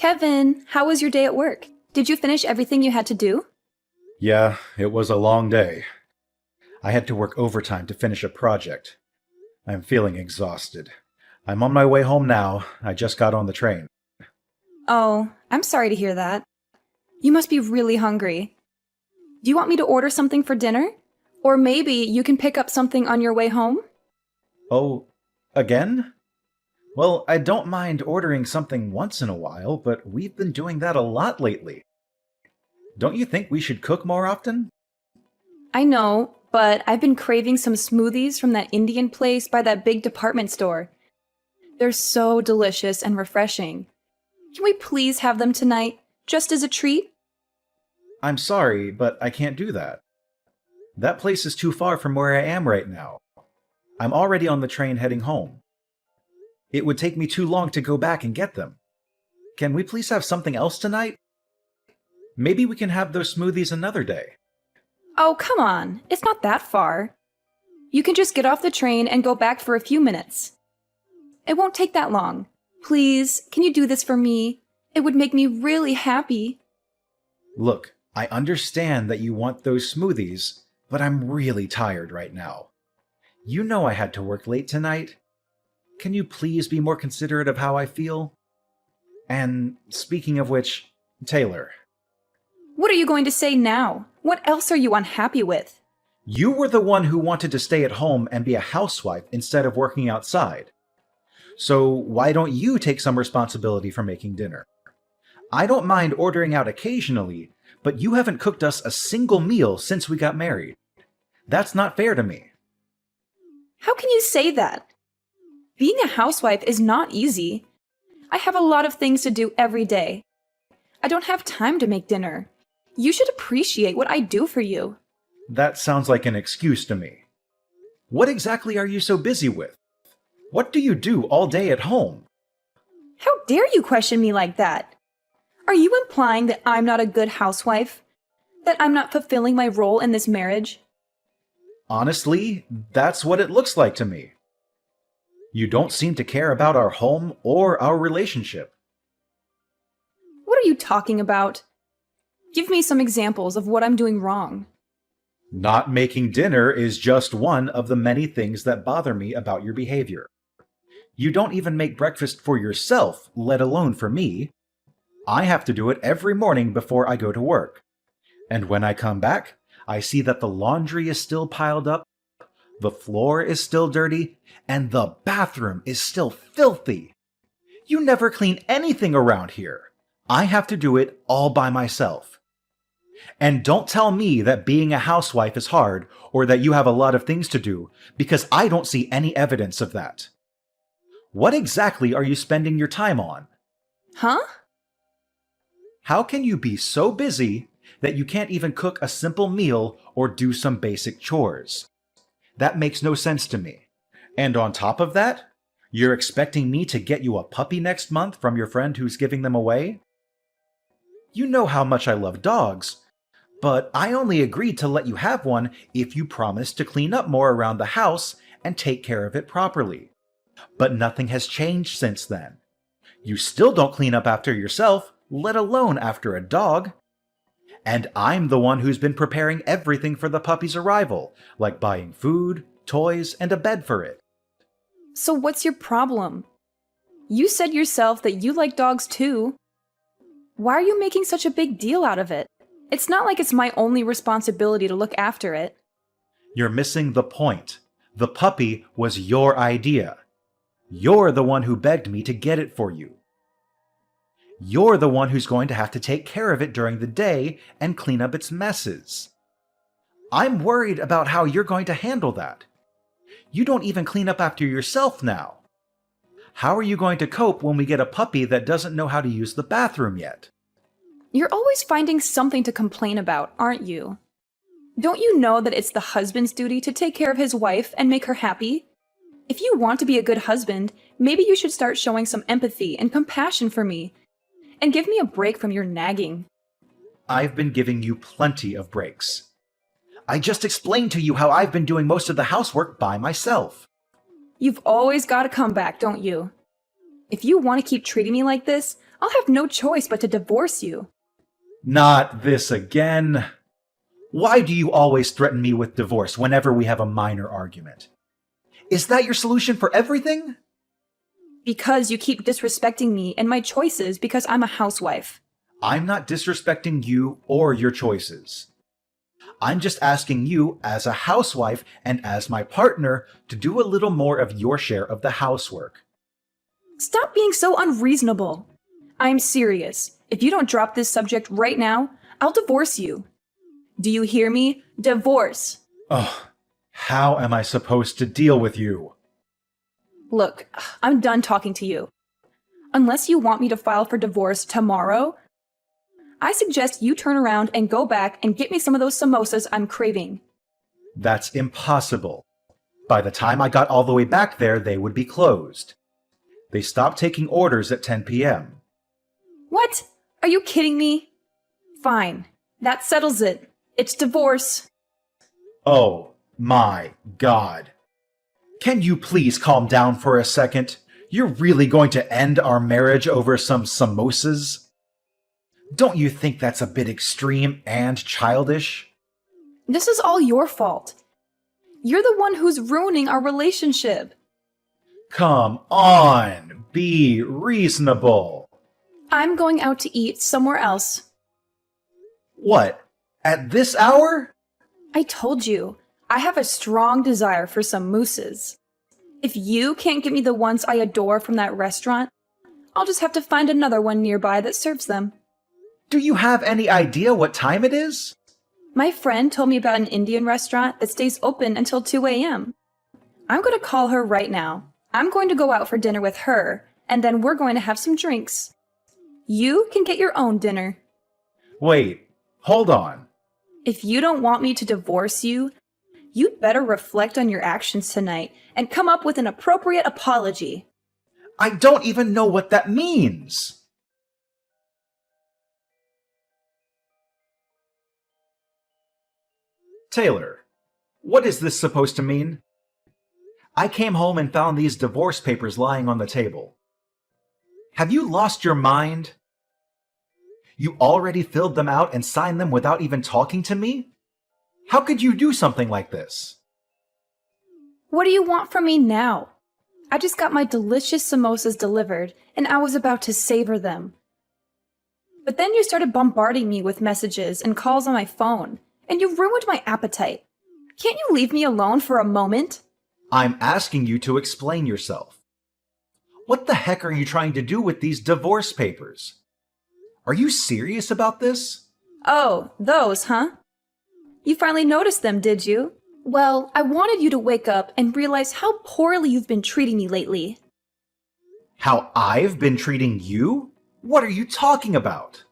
Kevin, how was your day at work? Did you finish everything you had to do? Yeah, it was a long day. I had to work overtime to finish a project. I'm feeling exhausted. I'm on my way home now. I just got on the train. Oh, I'm sorry to hear that. You must be really hungry. Do you want me to order something for dinner? Or maybe you can pick up something on your way home? Oh, again? Well, I don't mind ordering something once in a while, but we've been doing that a lot lately. Don't you think we should cook more often? I know, but I've been craving some smoothies from that Indian place by that big department store. They're so delicious and refreshing. Can we please have them tonight, just as a treat? I'm sorry, but I can't do that. That place is too far from where I am right now. I'm already on the train heading home. It would take me too long to go back and get them. Can we please have something else tonight? Maybe we can have those smoothies another day. Oh, come on. It's not that far. You can just get off the train and go back for a few minutes. It won't take that long. Please, can you do this for me? It would make me really happy. Look, I understand that you want those smoothies, but I'm really tired right now. You know I had to work late tonight. Can you please be more considerate of how I feel? And speaking of which, Taylor. What are you going to say now? What else are you unhappy with? You were the one who wanted to stay at home and be a housewife instead of working outside. So why don't you take some responsibility for making dinner? I don't mind ordering out occasionally, but you haven't cooked us a single meal since we got married. That's not fair to me. How can you say that? Being a housewife is not easy. I have a lot of things to do every day. I don't have time to make dinner. You should appreciate what I do for you. That sounds like an excuse to me. What exactly are you so busy with? What do you do all day at home? How dare you question me like that? Are you implying that I'm not a good housewife? That I'm not fulfilling my role in this marriage? Honestly, that's what it looks like to me. You don't seem to care about our home or our relationship. What are you talking about? Give me some examples of what I'm doing wrong. Not making dinner is just one of the many things that bother me about your behavior. You don't even make breakfast for yourself, let alone for me. I have to do it every morning before I go to work. And when I come back, I see that the laundry is still piled up, the floor is still dirty, and the bathroom is still filthy. You never clean anything around here. I have to do it all by myself. And don't tell me that being a housewife is hard or that you have a lot of things to do, because I don't see any evidence of that. What exactly are you spending your time on? Huh? How can you be so busy that you can't even cook a simple meal or do some basic chores? That makes no sense to me. And on top of that, you're expecting me to get you a puppy next month from your friend who's giving them away? You know how much I love dogs, but I only agreed to let you have one if you promised to clean up more around the house and take care of it properly. But nothing has changed since then. You still don't clean up after yourself, let alone after a dog. And I'm the one who's been preparing everything for the puppy's arrival, like buying food, toys, and a bed for it. So what's your problem? You said yourself that you like dogs too. Why are you making such a big deal out of it? It's not like it's my only responsibility to look after it. You're missing the point. The puppy was your idea. You're the one who begged me to get it for you. You're the one who's going to have to take care of it during the day and clean up its messes. I'm worried about how you're going to handle that. You don't even clean up after yourself now. How are you going to cope when we get a puppy that doesn't know how to use the bathroom yet? You're always finding something to complain about, aren't you? Don't you know that it's the husband's duty to take care of his wife and make her happy? If you want to be a good husband, maybe you should start showing some empathy and compassion for me. And give me a break from your nagging. I've been giving you plenty of breaks. I just explained to you how I've been doing most of the housework by myself. You've always got a comeback, don't you? If you want to keep treating me like this, I'll have no choice but to divorce you. Not this again. Why do you always threaten me with divorce whenever we have a minor argument? Is that your solution for everything? Because you keep disrespecting me and my choices because I'm a housewife. I'm not disrespecting you or your choices. I'm just asking you, as a housewife and as my partner, to do a little more of your share of the housework. Stop being so unreasonable. I'm serious. If you don't drop this subject right now, I'll divorce you. Do you hear me? Divorce. Ugh, how am I supposed to deal with you? Look, I'm done talking to you. Unless you want me to file for divorce tomorrow, I suggest you turn around and go back and get me some of those samosas I'm craving. That's impossible. By the time I got all the way back there, they would be closed. They stopped taking orders at 10 p.m. What? Are you kidding me? Fine. That settles it. It's divorce. Oh my God. Can you please calm down for a second? You're really going to end our marriage over some samosas? Don't you think that's a bit extreme and childish? This is all your fault. You're the one who's ruining our relationship. Come on, be reasonable. I'm going out to eat somewhere else. What? At this hour? I told you, I have a strong desire for some mousses. If you can't get me the ones I adore from that restaurant, I'll just have to find another one nearby that serves them. Do you have any idea what time it is? My friend told me about an Indian restaurant that stays open until 2 a.m. I'm going to call her right now. I'm going to go out for dinner with her, and then we're going to have some drinks. You can get your own dinner. Wait, hold on. If you don't want me to divorce you, you'd better reflect on your actions tonight and come up with an appropriate apology. I don't even know what that means. Taylor, what is this supposed to mean? I came home and found these divorce papers lying on the table. Have you lost your mind? You already filled them out and signed them without even talking to me? How could you do something like this? What do you want from me now? I just got my delicious samosas delivered, and I was about to savor them. But then you started bombarding me with messages and calls on my phone, and you ruined my appetite. Can't you leave me alone for a moment? I'm asking you to explain yourself. What the heck are you trying to do with these divorce papers? Are you serious about this? Oh, those, huh? You finally noticed them, did you? Well, I wanted you to wake up and realize how poorly you've been treating me lately. How I've been treating you? What are you talking about?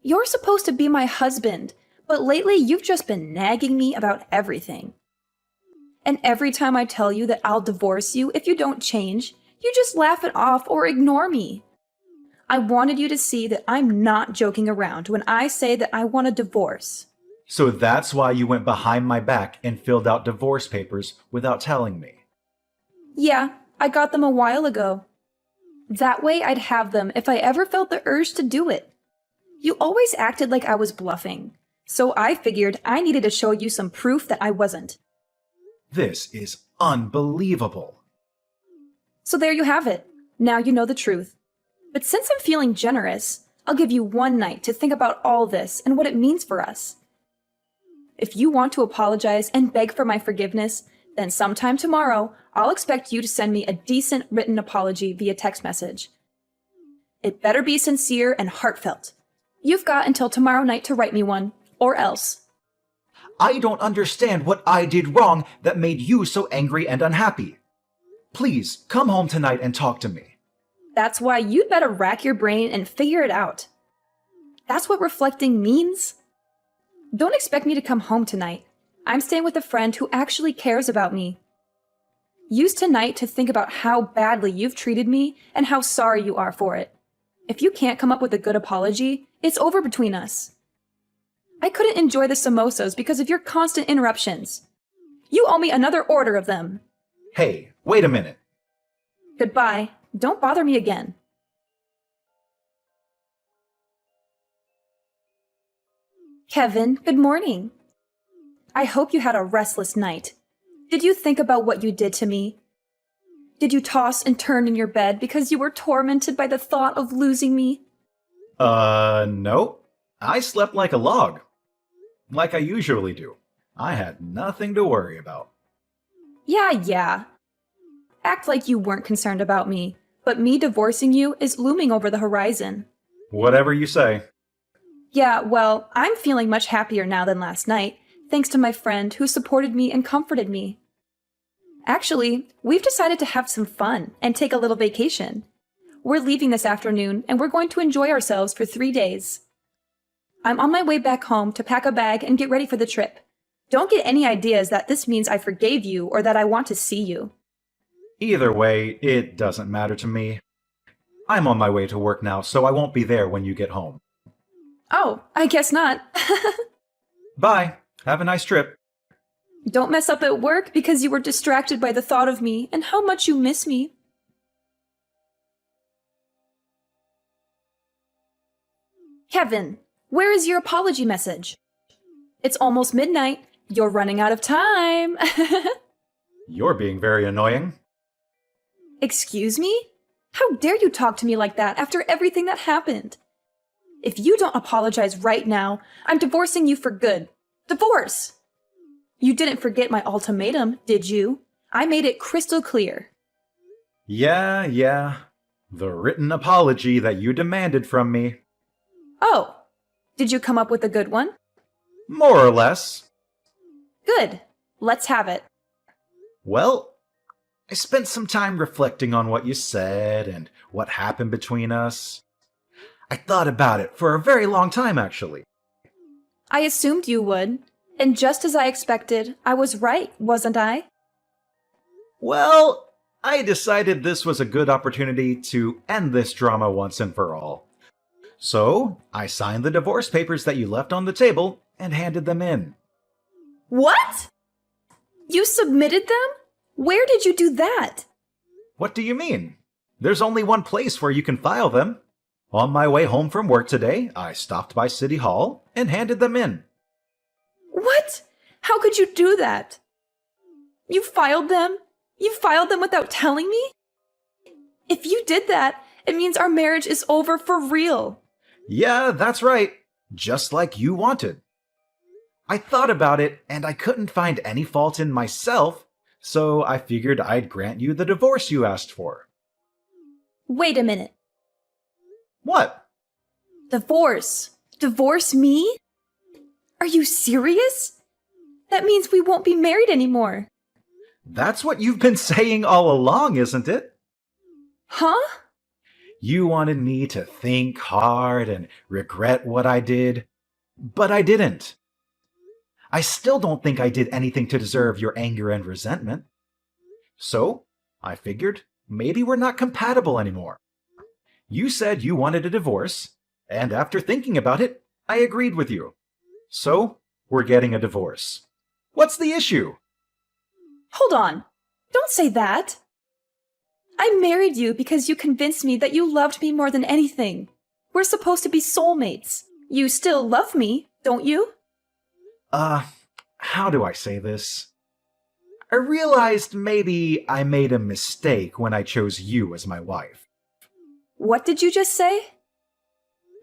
You're supposed to be my husband, but lately you've just been nagging me about everything. And every time I tell you that I'll divorce you if you don't change, you just laugh it off or ignore me. I wanted you to see that I'm not joking around when I say that I want a divorce. So that's why you went behind my back and filled out divorce papers without telling me. Yeah, I got them a while ago. That way I'd have them if I ever felt the urge to do it. You always acted like I was bluffing, so I figured I needed to show you some proof that I wasn't. This is unbelievable. So there you have it. Now you know the truth. But since I'm feeling generous, I'll give you one night to think about all this and what it means for us. If you want to apologize and beg for my forgiveness, then sometime tomorrow, I'll expect you to send me a decent written apology via text message. It better be sincere and heartfelt. You've got until tomorrow night to write me one, or else. I don't understand what I did wrong that made you so angry and unhappy. Please, come home tonight and talk to me. That's why you'd better rack your brain and figure it out. That's what reflecting means. Don't expect me to come home tonight. I'm staying with a friend who actually cares about me. Use tonight to think about how badly you've treated me and how sorry you are for it. If you can't come up with a good apology, it's over between us. I couldn't enjoy the samosas because of your constant interruptions. You owe me another order of them. Hey, wait a minute. Goodbye. Don't bother me again. Kevin, good morning. I hope you had a restless night. Did you think about what you did to me? Did you toss and turn in your bed because you were tormented by the thought of losing me? No. I slept like a log. Like I usually do. I had nothing to worry about. Yeah. Act like you weren't concerned about me, but me divorcing you is looming over the horizon. Whatever you say. Yeah, well, I'm feeling much happier now than last night, thanks to my friend who supported me and comforted me. Actually, we've decided to have some fun and take a little vacation. We're leaving this afternoon and we're going to enjoy ourselves for 3 days. I'm on my way back home to pack a bag and get ready for the trip. Don't get any ideas that this means I forgave you or that I want to see you. Either way, it doesn't matter to me. I'm on my way to work now, so I won't be there when you get home. Oh, I guess not. Bye. Have a nice trip. Don't mess up at work because you were distracted by the thought of me and how much you miss me. Kevin, where is your apology message? It's almost midnight. You're running out of time. You're being very annoying. Excuse me? How dare you talk to me like that after everything that happened? If you don't apologize right now, I'm divorcing you for good. Divorce! You didn't forget my ultimatum, did you? I made it crystal clear. Yeah. The written apology that you demanded from me. Oh, did you come up with a good one? More or less. Good. Let's have it. Well, I spent some time reflecting on what you said and what happened between us. I thought about it for a very long time, actually. I assumed you would. And just as I expected, I was right, wasn't I? Well, I decided this was a good opportunity to end this drama once and for all. So, I signed the divorce papers that you left on the table and handed them in. What? You submitted them? Where did you do that? What do you mean? There's only one place where you can file them. On my way home from work today, I stopped by City Hall and handed them in. What? How could you do that? You filed them? You filed them without telling me? If you did that, it means our marriage is over for real. Yeah, that's right. Just like you wanted. I thought about it, and I couldn't find any fault in myself, so I figured I'd grant you the divorce you asked for. Wait a minute. What? Divorce? Divorce me? Are you serious? That means we won't be married anymore. That's what you've been saying all along, isn't it? Huh? You wanted me to think hard and regret what I did, but I didn't. I still don't think I did anything to deserve your anger and resentment. So, I figured maybe we're not compatible anymore. You said you wanted a divorce, and after thinking about it, I agreed with you. So, we're getting a divorce. What's the issue? Hold on. Don't say that. I married you because you convinced me that you loved me more than anything. We're supposed to be soulmates. You still love me, don't you? How do I say this? I realized maybe I made a mistake when I chose you as my wife. What did you just say?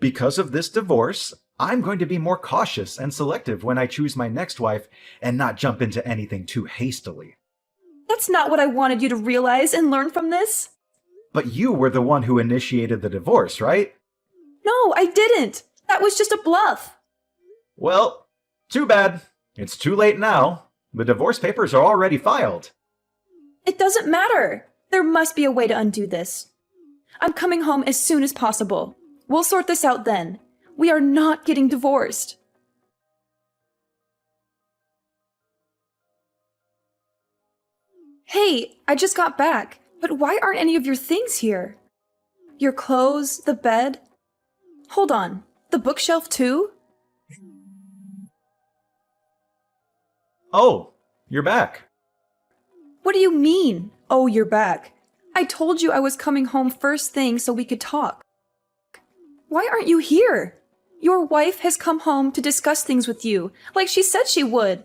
Because of this divorce, I'm going to be more cautious and selective when I choose my next wife and not jump into anything too hastily. That's not what I wanted you to realize and learn from this. But you were the one who initiated the divorce, right? No, I didn't. That was just a bluff. Well, too bad. It's too late now. The divorce papers are already filed. It doesn't matter. There must be a way to undo this. I'm coming home as soon as possible. We'll sort this out then. We are not getting divorced. Hey, I just got back, but why aren't any of your things here? Your clothes, the bed. Hold on, the bookshelf too? Oh, you're back. What do you mean, oh, you're back? I told you I was coming home first thing so we could talk. Why aren't you here? Your wife has come home to discuss things with you, like she said she would.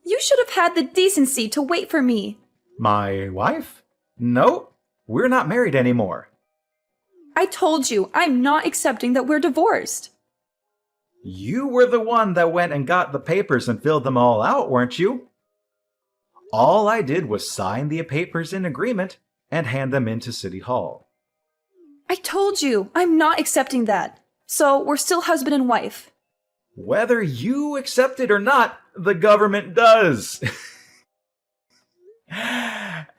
You should have had the decency to wait for me. My wife? No, we're not married anymore. I told you, I'm not accepting that we're divorced. You were the one that went and got the papers and filled them all out, weren't you? All I did was sign the papers in agreement and hand them into City Hall. I told you, I'm not accepting that. So we're still husband and wife. Whether you accept it or not, the government does.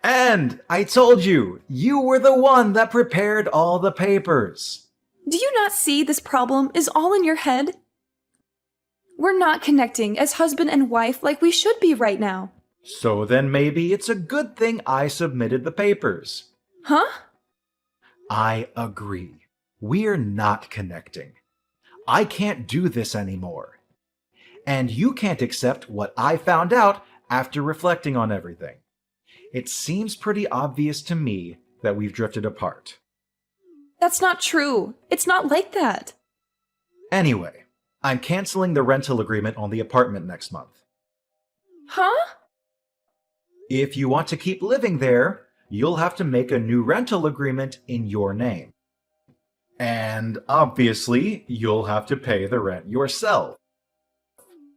And I told you, you were the one that prepared all the papers. Do you not see this problem is all in your head? We're not connecting as husband and wife like we should be right now. So then maybe it's a good thing I submitted the papers. Huh? I agree. We're not connecting. I can't do this anymore. And you can't accept what I found out after reflecting on everything. It seems pretty obvious to me that we've drifted apart. That's not true. It's not like that. Anyway, I'm canceling the rental agreement on the apartment next month. Huh? If you want to keep living there, you'll have to make a new rental agreement in your name. And obviously, you'll have to pay the rent yourself.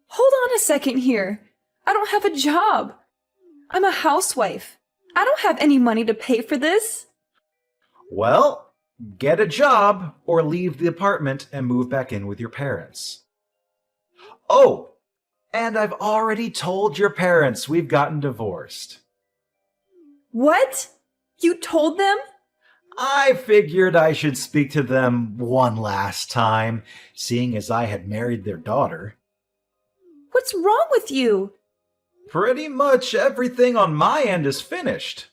Hold on a second here. I don't have a job. I'm a housewife. I don't have any money to pay for this. Well, get a job or leave the apartment and move back in with your parents. Oh, and I've already told your parents we've gotten divorced. What? You told them? I figured I should speak to them one last time, seeing as I had married their daughter. What's wrong with you? Pretty much everything on my end is finished.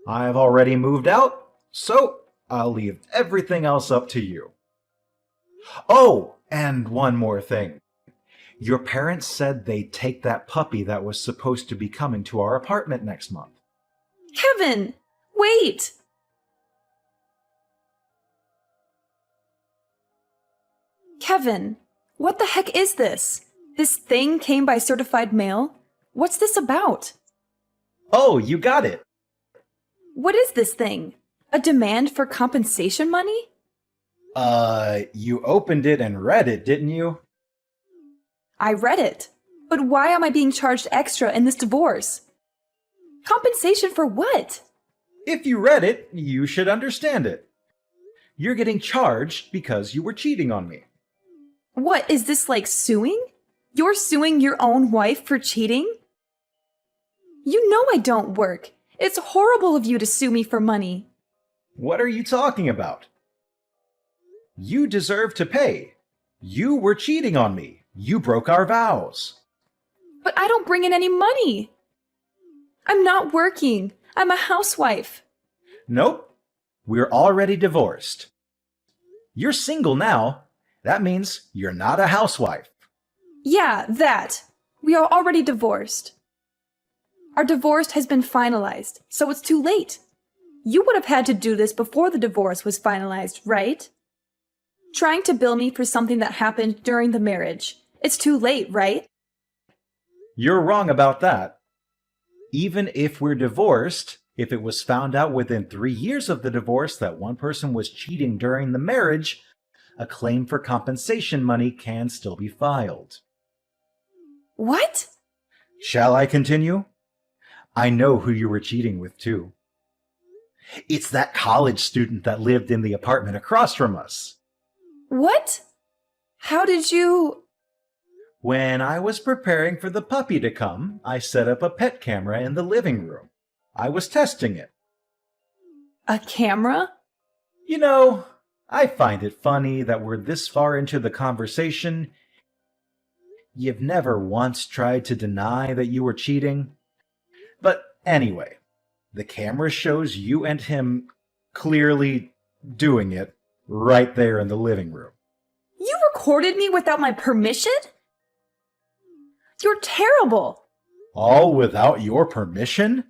I've already moved out, so I'll leave everything else up to you. Oh, and one more thing. Your parents said they'd take that puppy that was supposed to be coming to our apartment next month. Kevin, wait! Kevin, what the heck is this? This thing came by certified mail? What's this about? Oh, you got it. What is this thing? A demand for compensation money? You opened it and read it, didn't you? I read it. But why am I being charged extra in this divorce? Compensation for what? If you read it, you should understand it. You're getting charged because you were cheating on me. What, is this like suing? You're suing your own wife for cheating? You know I don't work. It's horrible of you to sue me for money. What are you talking about? You deserve to pay. You were cheating on me. You broke our vows. But I don't bring in any money. I'm not working. I'm a housewife. Nope. We're already divorced. You're single now. That means you're not a housewife. Yeah, that. We are already divorced. Our divorce has been finalized, so it's too late. You would have had to do this before the divorce was finalized, right? Trying to bill me for something that happened during the marriage. It's too late, right? You're wrong about that. Even if we're divorced, if it was found out within 3 years of the divorce that one person was cheating during the marriage, a claim for compensation money can still be filed. What? Shall I continue? I know who you were cheating with, too. It's that college student that lived in the apartment across from us. What? How did you... When I was preparing for the puppy to come, I set up a pet camera in the living room. I was testing it. A camera? You know, I find it funny that we're this far into the conversation. You've never once tried to deny that you were cheating. But anyway, the camera shows you and him clearly doing it right there in the living room. You recorded me without my permission? You're terrible. All without your permission?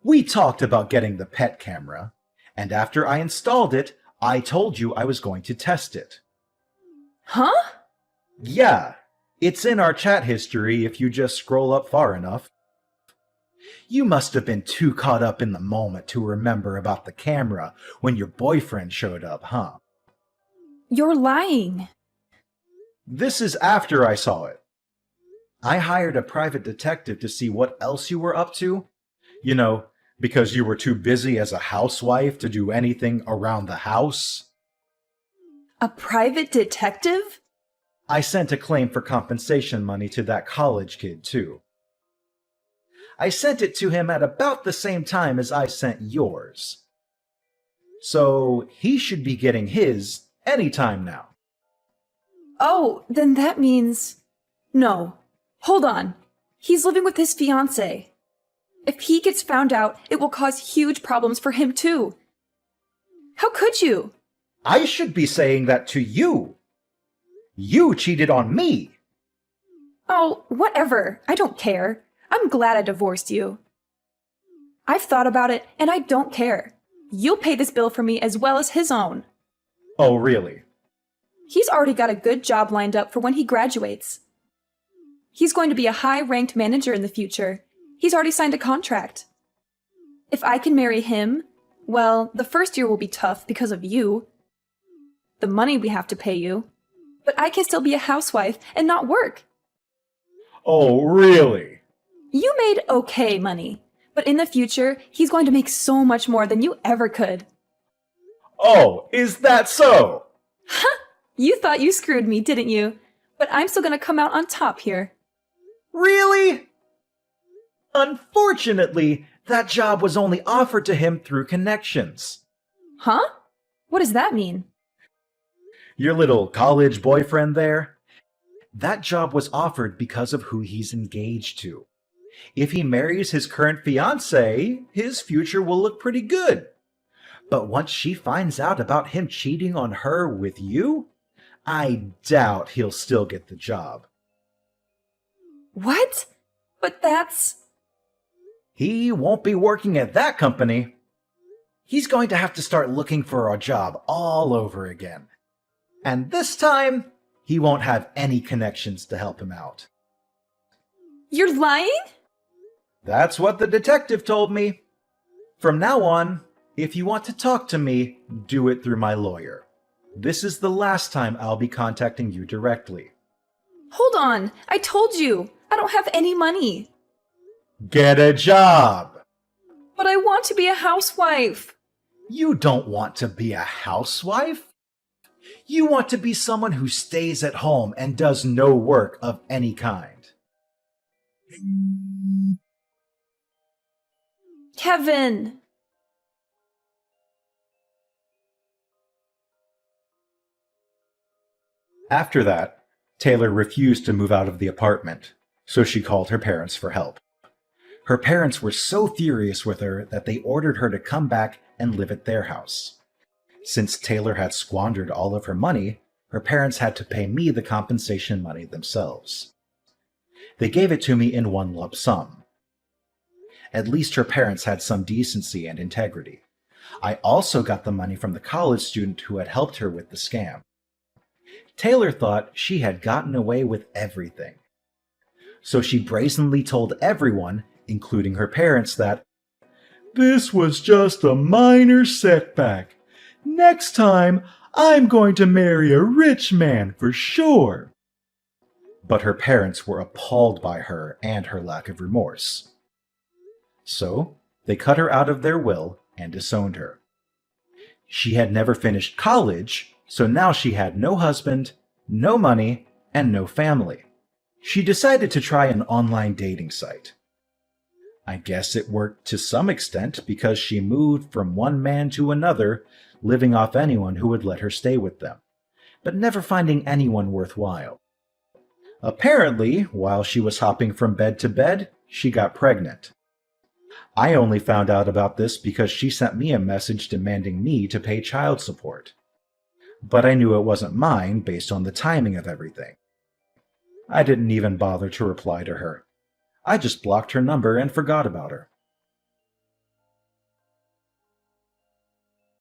We talked about getting the pet camera, and after I installed it, I told you I was going to test it. Huh? Yeah, it's in our chat history if you just scroll up far enough. You must have been too caught up in the moment to remember about the camera when your boyfriend showed up, huh? You're lying. This is after I saw it. I hired a private detective to see what else you were up to. You know, because you were too busy as a housewife to do anything around the house. A private detective? I sent a claim for compensation money to that college kid, too. I sent it to him at about the same time as I sent yours. So he should be getting his any time now. Oh, then that means... No. Hold on. He's living with his fiancée. If he gets found out, it will cause huge problems for him too. How could you? I should be saying that to you. You cheated on me. Oh, whatever. I don't care. I'm glad I divorced you. I've thought about it, and I don't care. You'll pay this bill for me as well as his own. Oh, really? He's already got a good job lined up for when he graduates. He's going to be a high-ranked manager in the future. He's already signed a contract. If I can marry him, well, the first year will be tough because of you. The money we have to pay you. But I can still be a housewife and not work. Oh, really? You made okay money, but in the future, he's going to make so much more than you ever could. Oh, is that so? You thought you screwed me, didn't you? But I'm still going to come out on top here. Really? Unfortunately, that job was only offered to him through connections. Huh? What does that mean? Your little college boyfriend there? That job was offered because of who he's engaged to. If he marries his current fiancée, his future will look pretty good. But once she finds out about him cheating on her with you, I doubt he'll still get the job. What? But that's... He won't be working at that company. He's going to have to start looking for a job all over again. And this time, he won't have any connections to help him out. You're lying? That's what the detective told me. From now on, if you want to talk to me, do it through my lawyer. This is the last time I'll be contacting you directly. Hold on. I told you. I don't have any money. Get a job! But I want to be a housewife. You don't want to be a housewife? You want to be someone who stays at home and does no work of any kind. Kevin. After that, Taylor refused to move out of the apartment, so she called her parents for help. Her parents were so furious with her that they ordered her to come back and live at their house. Since Taylor had squandered all of her money, her parents had to pay me the compensation money themselves. They gave it to me in one lump sum. At least her parents had some decency and integrity. I also got the money from the college student who had helped her with the scam. Taylor thought she had gotten away with everything. So she brazenly told everyone, including her parents, that this was just a minor setback. Next time, I'm going to marry a rich man for sure. But her parents were appalled by her and her lack of remorse. So they cut her out of their will and disowned her. She had never finished college, so now she had no husband, no money, and no family. She decided to try an online dating site. I guess it worked to some extent because she moved from one man to another, living off anyone who would let her stay with them, but never finding anyone worthwhile. Apparently, while she was hopping from bed to bed, she got pregnant. I only found out about this because she sent me a message demanding me to pay child support. But I knew it wasn't mine based on the timing of everything. I didn't even bother to reply to her. I just blocked her number and forgot about her.